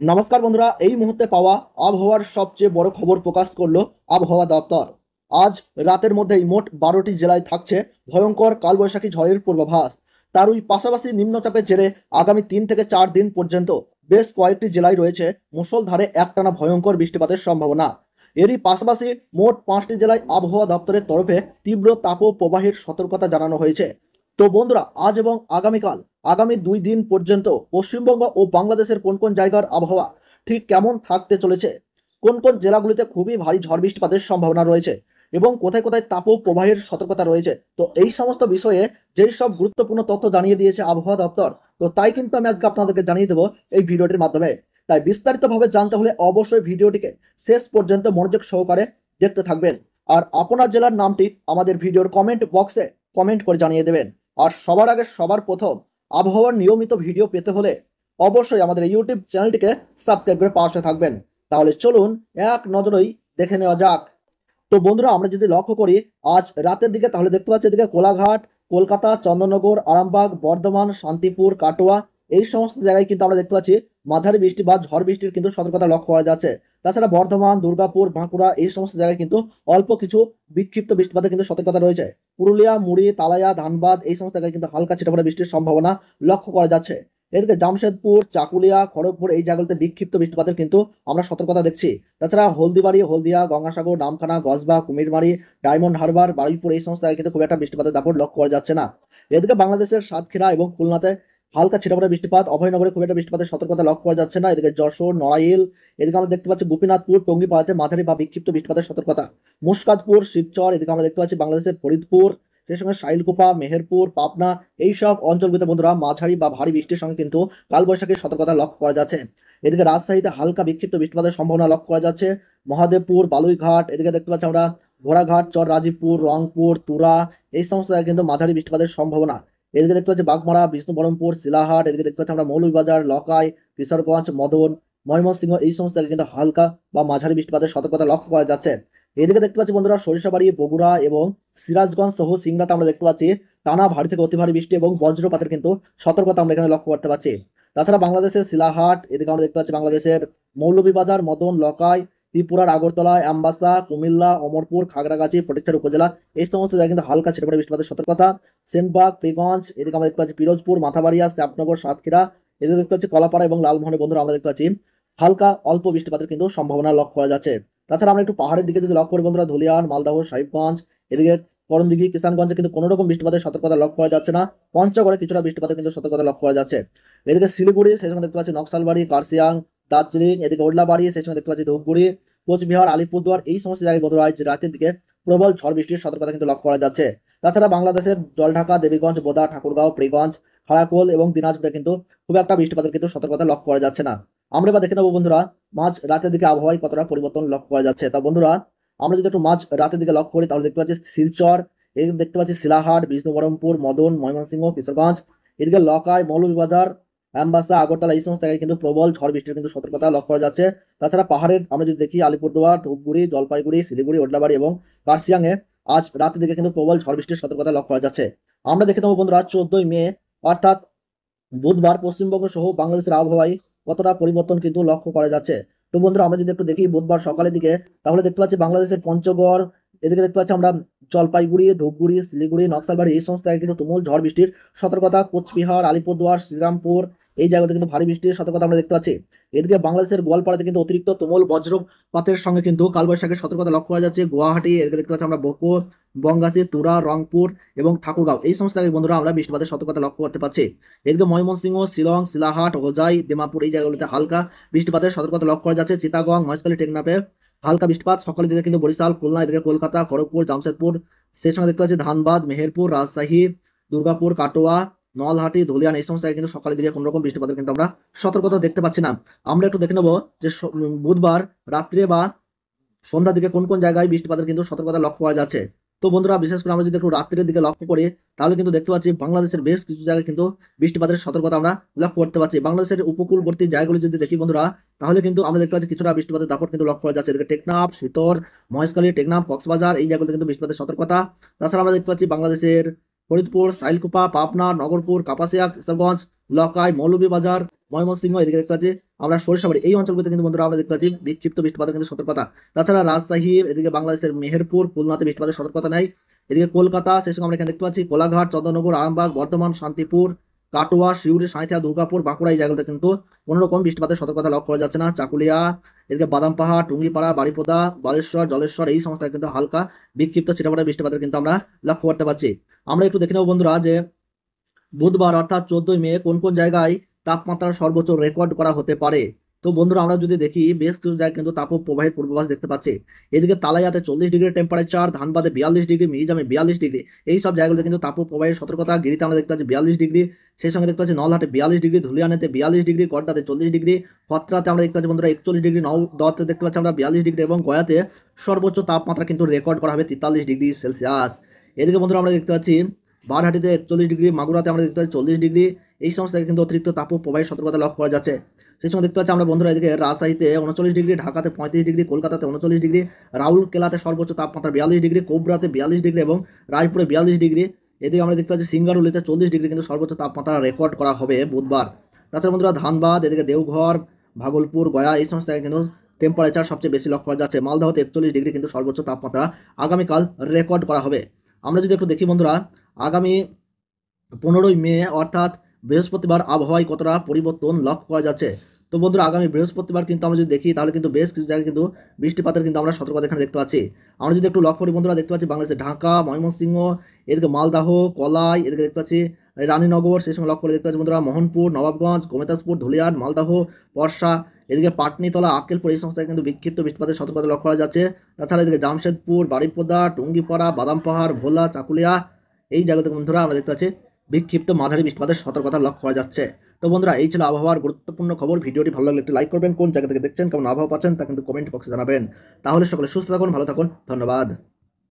নমস্কার বন্ধুরা, এই মুহূর্তে পাওয়া আবহাওয়ার সবচেয়ে বড় খবর প্রকাশ করলো আবহাওয়া দপ্তর। আজ রাতের মধ্যেই মোট 12টি জেলায় থাকছে ভয়ঙ্কর কালবৈশাখী ঝড়ের পূর্বাভাস। তারই পাশাপাশি নিম্নচাপের জেরে আগামী 3 থেকে 4 দিন পর্যন্ত বেশ কয়েকটি জেলায় রয়েছে মুষলধারে একটানা ভয়ঙ্কর বৃষ্টিপাতের সম্ভাবনা। এরই পাশাপাশি মোট 5টি জেলায় আবহাওয়া দপ্তরের তরফে তীব্র তাপপ্রবাহের সতর্কতা জানানো হয়েছে। তো বন্ধুরা, আজ এবং আগামীকাল আগামী 2 দিন পর্যন্ত পশ্চিমবঙ্গ ও বাংলাদেশের কোন কোন জায়গার আবহাওয়া ঠিক কেমন থাকতে চলেছে, কোন কোন জেলাগুলিতে খুবই ভারী ঝড় বৃষ্টিপাতের সম্ভাবনা রয়েছে এবং কোথায় কোথায় তাপপ্রবাহের সতর্কতা রয়েছে, তো এই সমস্ত বিষয়ে যেই সব গুরুত্বপূর্ণ তথ্য জানিয়ে দিয়েছে আবহাওয়া দপ্তর, তো তাই কিন্তু আমি আজকে আপনাদেরকে জানিয়ে দেবো এই ভিডিওটির মাধ্যমে। তাই বিস্তারিতভাবে জানতে হলে অবশ্যই ভিডিওটিকে শেষ পর্যন্ত মনোযোগ সহকারে দেখতে থাকবেন। আর আপনার জেলার নামটি আমাদের ভিডিওর কমেন্ট বক্সে কমেন্ট করে জানিয়ে দেবেন। আর সবার আগে সবার প্রথম আবহাওয়ার নিয়মিত ভিডিও পেতে হলে অবশ্যই আমাদের ইউটিউব চ্যানেলটিকে সাবস্ক্রাইব করে পাশে থাকবেন। তাহলে চলুন এক নজরেই দেখে নেওয়া যাক। তো বন্ধুরা, আমরা যদি লক্ষ্য করি আজ রাতের দিকে, তাহলে দেখতে পাচ্ছি এদিকে কোলাঘাট, কলকাতা, চন্দননগর, আরামবাগ, বর্ধমান, শান্তিপুর, কাটোয়া এই সমস্ত জায়গায় কিন্তু আমরা দেখতে পাচ্ছি মাঝারি বৃষ্টি বা ঝড় বৃষ্টির কিন্তু সতর্কতা লক্ষ্য করা যাচ্ছে। তাছাড়া বর্ধমান, দুর্গাপুর, বাঁকুড়া এই সমস্ত জায়গায় কিন্তু অল্প কিছু বিক্ষিপ্ত বৃষ্টিপাতের কিন্তু সতর্কতা রয়েছে। পুরুলিয়া, মুড়ি, তালায়া, ধানবাদ এই সমস্ত জায়গায় কিন্তু হালকা ছিটাফোঁটা বৃষ্টির সম্ভাবনা লক্ষ্য করা যাচ্ছে। এদিকে জামশেদপুর, চাকুলিয়া, খড়গপুর এই জায়গাগুলোতে বিক্ষিপ্ত বৃষ্টিপাতের কিন্তু আমরা সতর্কতা দেখছি। তাছাড়া হলদিবাড়ি, হলদিয়া, গঙ্গাসাগর, নামখানা, গজবা, কুমিরমারি, ডায়মন্ড হারবার, বারুইপুর এই সমস্ত জায়গায় কিন্তু খুব একটা বৃষ্টিপাতের দাপট লক্ষ্য করা যাচ্ছে না। এদিকে বাংলাদেশের সাতক্ষীরা এবং খুলনাতে হালকা ছিটাফোঁটা বৃষ্টিপাত, অভয়নগরে খুব একটা বৃষ্টিপাতের সতর্কতা লক্ষ্য করা যাচ্ছে না। এদিকে যশোর, নড়াইল, এদিকে আমরা দেখতে পাচ্ছি গোপীনাথপুর, টঙ্গীপাড়াতে মাঝারি বা বিক্ষিপ্ত বৃষ্টিপাতের সতর্কতা। মুশকাতপুর, শিবচর, এদিকে আমরা দেখতে পাচ্ছি বাংলাদেশের ফরিদপুর, সেই সঙ্গে শাইলকুপা, মেহেরপুর, পাবনা এইসব অঞ্চলগুলিতে বন্ধুরা মাঝারি বা ভারী বৃষ্টির সঙ্গে কিন্তু কালবৈশাখীর সতর্কতা লক্ষ্য করা যাচ্ছে। এদিকে রাজশাহীতে হালকা বিক্ষিপ্ত বৃষ্টিপাতের সম্ভাবনা লক্ষ্য করা যাচ্ছে। মহাদেবপুর, বালুইঘাট, এদিকে দেখতে পাচ্ছি আমরা ঘোড়াঘাট, চর রাজীবপুর, রংপুর, তুরা এই সমস্ত জায়গায় কিন্তু মাঝারি বৃষ্টিপাতের সম্ভাবনা। এদিকে দেখতে পাচ্ছি বাগমারা, বিষ্ণুবরমপুর, শিলাহাট, এদিকে দেখতে পাচ্ছি আমরা মৌলভীবাজার, লকাই, কিশোরগঞ্জ, মদন, ময়মনসিংহ এই সমস্ত জায়গায় কিন্তু হালকা বা মাঝারি বৃষ্টিপাতের সতর্কতা লক্ষ্য করা যাচ্ছে। এদিকে দেখতে পাচ্ছি বন্ধুরা সরিষাবাড়ি, বগুড়া এবং সিরাজগঞ্জ সহ সিংড়াতে আমরা দেখতে পাচ্ছি টানা ভারী থেকে অতি ভারী বৃষ্টি এবং বজ্রপাতের কিন্তু সতর্কতা আমরা এখানে লক্ষ্য করতে পারছি। তাছাড়া বাংলাদেশের শিলাহাট, এদিকে আমরা দেখতে পাচ্ছি বাংলাদেশের মৌলভীবাজার, মদন, লকাই, ত্রিপুরার আগরতলা, অ্যাম্বাসা, কুমিল্লা, অমরপুর, খাগড়াগাছি, ফটিকছড়ি উপজেলা এই সমস্ত জায়গায় কিন্তু হালকা ছিটেফোঁটা বৃষ্টিপাতের সতর্কতা। সেনবাগ, পীরগঞ্জ, এদিকে আমরা দেখতে পাচ্ছি পিরোজপুর, মাথাবাড়িয়া, শ্যামনগর, সাতক্ষীরা, এদিকে দেখতে পাচ্ছি কলাপাড়া এবং লালমোহনে বন্ধুরা আমরা দেখতে পাচ্ছি হালকা অল্প বৃষ্টিপাতের কিন্তু সম্ভাবনা লক্ষ্য করা যাচ্ছে। তাছাড়া আমরা একটু পাহাড়ের দিকে যদি লক্ষ্য করি বন্ধুরা, ধুলিয়ান, মালদহ, সাহিবগঞ্জ, এদিকে করণদিঘি, কিষানগঞ্জে কিন্তু কোনো রকম বৃষ্টিপাতের সতর্কতা লক্ষ্য করা যাচ্ছে না। পঞ্চগড়ে কিছুটা বৃষ্টিপাতের কিন্তু সতর্কতা লক্ষ্য করা যাচ্ছে। এদিকে শিলিগুড়ি, সেই সঙ্গে দেখতে পাচ্ছি নকশালবাড়ি, কার্শিয়াং, দার্জিলিং, এদিকে ওডলাবাড়ি, সেই সঙ্গে দেখতে পাচ্ছি ধূপগুড়ি, কোচবিহার, আলিপুরদুয়ার এই সমস্ত জায়গায় বন্ধুরা আজ রাতের দিকে প্রবল ঝড় বৃষ্টির সতর্কতা কিন্তু লক্ষ্য করা যাচ্ছে। তাছাড়া বাংলাদেশের জলঢাকা, দেবীগঞ্জ, বোদা, ঠাকুরগাঁও, প্রিগঞ্জ, খাড়াকোল এবং দিনাজপুরে কিন্তু খুব একটা বৃষ্টিপাতের কিন্তু সতর্কতা লক্ষ্য করা যাচ্ছে না। আমরা এবার দেখে নেবো বন্ধুরা মাঝ রাতের দিকে আবহাওয়ায় কতটা পরিবর্তন লক্ষ্য করা যাচ্ছে। তা বন্ধুরা, আমরা যদি একটু মাঝ রাতের দিকে লক্ষ্য করি তাহলে দেখতে পাচ্ছি শিলচর, এদিকে দেখতে পাচ্ছি শিলাহাট, বিষ্ণুবরমপুর, মদন, ময়মনসিংহ, কিশোরগঞ্জ, এদিকে লকাই, মৌলভীবাজার, অ্যাম্বাসা, আগরতলা এই সমস্ত জায়গায় কিন্তু প্রবল ঝড় বৃষ্টির কিন্তু সতর্কতা লক্ষ্য করা যাচ্ছে। তাছাড়া পাহাড়ের আমরা যদি দেখি আলিপুরদুয়ার, ধূপগুড়ি, জলপাইগুড়ি, শিলিগুড়ি, ওডলাবাড়ি এবং কার্শিয়াংয়ে আজ রাতের দিকে কিন্তু প্রবল ঝড় বৃষ্টির সতর্কতা লক্ষ্য করা যাচ্ছে। আমরা দেখে নেবো বন্ধুরা 14ই মে অর্থাৎ বুধবার পশ্চিমবঙ্গ সহ বাংলাদেশের আবহাওয়ায় কতটা পরিবর্তন কিন্তু লক্ষ্য করা যাচ্ছে। তো বন্ধুরা, আমরা যদি একটু দেখি বুধবার সকালের দিকে, তাহলে দেখতে পাচ্ছি বাংলাদেশের পঞ্চগড়, এদিকে দেখতে পাচ্ছি আমরা জলপাইগুড়ি, ধূপগুড়ি, শিলিগুড়ি, নকশালবাড়ি এই সমস্ত জায়গায় কিন্তু তুমুল ঝড় বৃষ্টির সতর্কতা। কোচবিহার, আলিপুরদুয়ার, শ্রীরামপুর এই জায়গাতে কিন্তু ভারী বৃষ্টির সতর্কতা আমরা দেখতে পাচ্ছি। এদিকে বাংলাদেশের গোয়ালপাড়াতে কিন্তু অতিরিক্ত তুমুল বজ্রপাতের সঙ্গে কিন্তু কালবৈশাখীর সতর্কতা লক্ষ্য করা যাচ্ছে। গুয়াহাটি, এদিকে দেখতে পাচ্ছি আমরা বকুল, বনগাছি, তুরা, রংপুর এবং ঠাকুরগাঁও এই সমস্ত জায়গায় বন্ধুরা আমরা বৃষ্টিপাতের সতর্কতা লক্ষ্য করতে পারছি। এদিকে ময়মনসিংহ, শিলং, শিলাহাট, হোজাই, দিমাপুর এই জায়গাগুলোতে হালকা বৃষ্টিপাতের সতর্কতা লক্ষ্য করা যাচ্ছে। চিটাগং, মহেশখালী, টেকনাফে হালকা বৃষ্টিপাত সকালের দিকে কিন্তু বরিশাল, খুলনা, এদিকে কলকাতা, খড়গপুর, জামশেদপুর সেই সঙ্গে দেখতে পাচ্ছি ধানবাদ, মেহেরপুর, রাজশাহী, দুর্গাপুর, কাটোয়া, নলহাটি, ধুলিয়ান এই সমস্ত জায়গায় কিন্তু সকালের দিকে কোনো রকম বৃষ্টিপাতের কিন্তু আমরা সতর্কতা দেখতে পাচ্ছি না। আমরা একটু দেখে নেবো যে বুধবার রাত্রে বা সন্ধ্যার দিকে কোন কোন জায়গায় বৃষ্টিপাতের কিন্তু সতর্কতা লক্ষ্য করা যাচ্ছে। তো বন্ধুরা, বিশেষ করে আমরা যদি একটু রাত্রের দিকে লক্ষ্য করি তাহলে কিন্তু দেখতে পাচ্ছি বাংলাদেশের বেশ কিছু জায়গায় কিন্তু বৃষ্টিপাতের সতর্কতা আমরা লক্ষ্য করতে পারছি। বাংলাদেশের উপকূলবর্তী জায়গাগুলি যদি দেখি বন্ধুরা, তাহলে কিন্তু আমরা দেখতে পাচ্ছি কিছুটা বৃষ্টিপাতের দাপট কিন্তু লক্ষ্য করা যাচ্ছে। এদিকে টেকনাফ, শীতর, মহেশখালী, টেকনাফ, কক্সবাজার এই জায়গাগুলিতে কিন্তু বৃষ্টিপাতের সতর্কতা। তাছাড়া আমরা দেখতে পাচ্ছি বাংলাদেশের ফরিদপুর, সাইলকুপা, পাবনা, নগরপুর, কাপাসিয়া, কিশোরগঞ্জ, লকাই, মৌলভীবাজার, ময়মনসিংহ, এদিকে দেখতে পাচ্ছি আমরা সরিষাবাড়ি, এই অঞ্চলগুলোতে কিন্তু বন্ধুরা আমরা দেখতে পাচ্ছি বিক্ষিপ্ত বৃষ্টিপাতের কিন্তু সতর্কতা। তাছাড়া রাজশাহী, এদিকে বাংলাদেশের মেহেরপুর, খুলনাতে বৃষ্টিপাতের সতর্কতা নেই। এদিকে কলকাতা, সেই সঙ্গে আমরা এখানে দেখতে পাচ্ছি কোলাঘাট, চন্দ্রনগর, আরামবাগ, বর্ধমান, শান্তিপুর, কাটোয়া, সিউড়ি, সাঁইথিয়া, দুর্গাপুর, বাঁকুড়া, এই জায়গাগুলোতে কিন্তু কোনো রকম বৃষ্টিপাতের সতর্কতা লক্ষ্য করা যাচ্ছে না। চাকুলিয়া, এদিকে বাদামপাহাড়, টুঙ্গিপাড়া, বাড়িপদা, বালেশ্বর, জলেশ্বর, এই সমস্ত কিন্তু হালকা বিক্ষিপ্ত ছিটাফাটা বৃষ্টিপাতের কিন্তু আমরা লক্ষ্য করতে পারছি। আমরা একটু দেখে নেবো বন্ধুরা যে বুধবার অর্থাৎ 14 মে কোন কোন জায়গায় তাপমাত্রা সর্বোচ্চ রেকর্ড করা হতে পারে। তো বন্ধুরা আমরা যদি দেখি বেশ কিছু জায়গায় কিন্তু তাপ প্রবাহের পূর্বাভাস দেখতে পাচ্ছি। এদিকে তালাইয়াতে 40 ডিগ্রি টেম্পারেচার, ধানবাদে 42 ডিগ্রি, মিরিজামে 42 ডিগ্রি, এই সব জায়গাগুলোতে কিন্তু তাপ প্রবাহের সতর্কতা। গিরিতে আমরা দেখতে পাচ্ছি 42 ডিগ্রি, সেই সঙ্গে দেখতে পাচ্ছি নলহাটে 42 ডিগ্রি, ধুলিয়ানেতে 42 ডিগ্রি, কড্ডাতে 40 ডিগ্রি, খত্রাতে আমরা দেখতে পাচ্ছি বন্ধুরা 41 ডিগ্রি, নওদাতে দেখতে পাচ্ছি আমরা 42 ডিগ্রি এবং গয়াতে সর্বোচ্চ তাপমাত্রা কিন্তু রেকর্ড করা হবে 43 ডিগ্রি সেলসিয়াস। এদিকে বন্ধুরা আমরা দেখতে পাচ্ছি বারহাটিতে 41 ডিগ্রি, মাগুরাতে আমরা দেখতে পাচ্ছি 40 ডিগ্রি, এই সমস্ত জায়গায় কিন্তু অতিরিক্ত তাপ প্রবাহের সতর্কতা লক্ষ্য করা যাচ্ছে। সেই সময় দেখতে পাচ্ছি আমরা বন্ধুরা এদিকে রাজশাহীতে 39 ডিগ্রি, ঢাকাতে 35 ডিগ্রি, কলকাতাতে 39 ডিগ্রি, রাউরকেলাতে সর্বোচ্চ তাপমাত্রা 42 ডিগ্রি, কোবরাতে 42 ডিগ্রি এবং রায়পুরে 42 ডিগ্রি। এদিকে আমরা দেখতে পাচ্ছি সিঙ্গারুলিতে 40 ডিগ্রি কিন্তু সর্বোচ্চ তাপমাত্রা রেকর্ড করা হবে বুধবার। তাছাড়া বন্ধুরা ধানবাদ, এদিকে দেওঘর, ভাগলপুর, গয়া, এই সমস্ত জায়গায় কিন্তু টেম্পারেচার সবচেয়ে বেশি লক্ষ্য করা যাচ্ছে। মালদাহতে 41 ডিগ্রি কিন্তু সর্বোচ্চ তাপমাত্রা আগামীকাল রেকর্ড করা হবে। আমরা যদি একটু দেখি বন্ধুরা আগামী 15 মে অর্থাৎ বৃহস্পতিবার আবহাওয়ায় কতটা পরিবর্তন লক্ষ্য করা যাচ্ছে। তো বন্ধুরা আগামী বৃহস্পতিবার কিন্তু আমরা যদি দেখি তাহলে কিন্তু বেশ কিছু জায়গায় কিন্তু বৃষ্টিপাতের কিন্তু আমরা সতর্কতা এখানে দেখতে পাচ্ছি। আমরা যদি একটু লক্ষ্য করি বন্ধুরা দেখতে পাচ্ছি বাংলাদেশের ঢাকা, ময়মনসিংহ, এদিকে মালদাহ, কলাই, এদিকে দেখতে পাচ্ছি রানীনগর, সেই সঙ্গে লক্ষ্য করে দেখতে পাচ্ছি বন্ধুরা মোহনপুর, নবাবগঞ্জ, গোমেতাসপুর, ধুলিয়ান, মালদাহ, পরশা, এদিকে পাটনিতলা, আক্কেলপুর, এই সমস্ত কিন্তু বিক্ষিপ্ত বৃষ্টিপাতের সতর্কতা লক্ষ্য করা যাচ্ছে। তাছাড়া এদিকে জামশেদপুর, বাড়িপদা, টুঙ্গিপাড়া, বাদামপাহাড়, ভোলা, চাকুলিয়া, এই জায়গাতে বন্ধুরা আমরা দেখতে পাচ্ছি বিক্ষিপ্ত মাঝারি বৃষ্টিপাতের সতর্কতা লক্ষ্য করা যাচ্ছে। তো বন্ধুরা এই ছিল আবহাওয়ার গুরুত্বপূর্ণ খবর। ভিডিওটি ভালো লাগলে একটি লাইক করবেন, কোন জায়গা থেকে দেখছেন, কেমন আবহাওয়া পাচ্ছেন তা কিন্তু কমেন্ট বক্সে জানাবেন। তাহলে সকলে সুস্থ থাকুন, ভালো থাকুন, ধন্যবাদ।